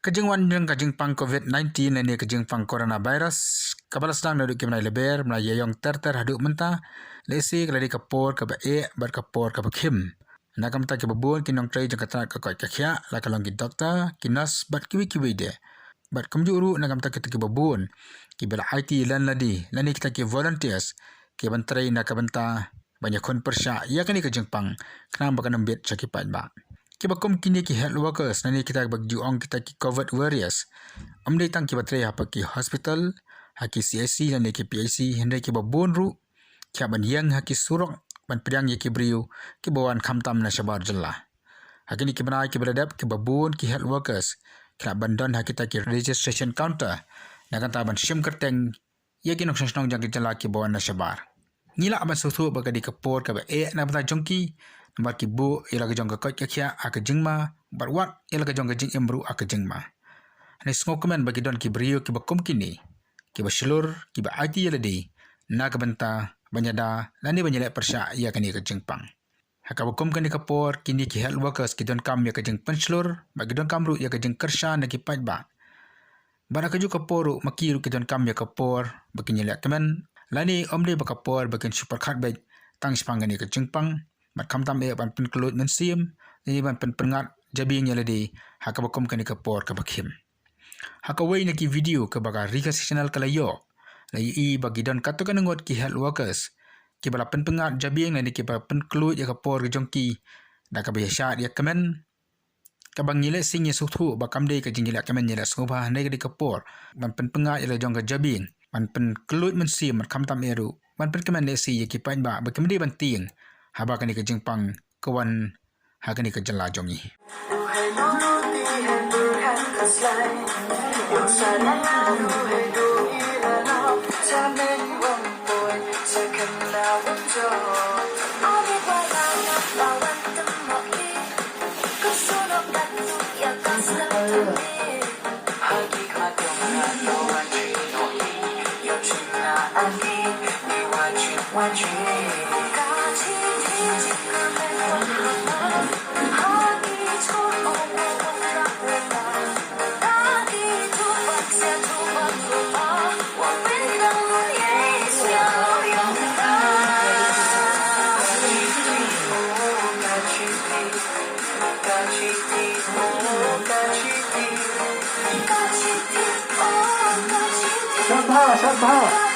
Kajing wan jeng kajing pang COVID-19 ini kajing pang coronavirus. Kabala sedang naduk kimnai leber, melaya yang ter haduk mentah. Lesi keladi kapor kaba bar kapor kaba kim. Nakam tak kebabun kinong tray jeng kata kakoi kakya, lakalong ki doktor, kinas bat kiwi de. Bat kumjuru nakam tak kita kebabun. Kibala IT lan lani kita ki volunteers. Kibantray nakabanta banyak kon persya. Ia kani kajing pang, kenang bakan ambit sakipat ba. Kibakum kini ki health workers nani kita bagjuang kita ki COVID warriors. Amdai tang kibatray apa ki hospital, haki CIC nani ki PIC hendai ki babon ru, kia ban yang haki surok ban pedang ye ki briu ki bawan khamtam na shabar jalla. Haki ni ki banai ki beradab ki babon ki health workers. Kena bandan haki ta ki registration counter. Nakan ta ban shim kerteng ye ki nok snong jang ki jalla ki bawan na shabar. Nila aban susu bagadi kapor ka ba na bata jongki Nambar kibu ialah kejong ke kot kia aka jengma, barwat ialah kejong ke jeng embru aka jengma. Hani semua komen bagi don kibrio kiba kum kini, kiba selur, kiba IT ialah di, na kebenta, banyada, lani banyalek persya ia kani ke jengpang. Haka bakum kani kapor, kini ki health workers ki don kam ia ke jeng penselur, bagi don kamru ia ke jeng kersya na ki pajba. Bara keju kaporu makiru ki don kam ia kapor, bagi nyalek kemen, lani omde bakapor bagi super khatbek, tang sepangani ke jengpang, mat kam tam ban pen kelut men sim ni ban pen pengat jabi nya ledi haka bakom kani kapor ka bakhim haka wei na ki video ka baga recreational kala yo la i bagi don katu kan ngot ki health workers ki bala pen pengat jabi nya ni ki ba pen kelut ya kapor ke jongki da ka biasa dia kemen ka bang nyile sing ye suthu ba kam de ka jingjila kemen nyila soba ne ka kapor ban pen pengat ya jong ka jabi ban pen kelut men sim mat kam tam eru ban pen kemen le si ye ki pan ba kemdi ban ting haba kani ke jengpang kawan hakani ke jela jongi Sabah. Sabah.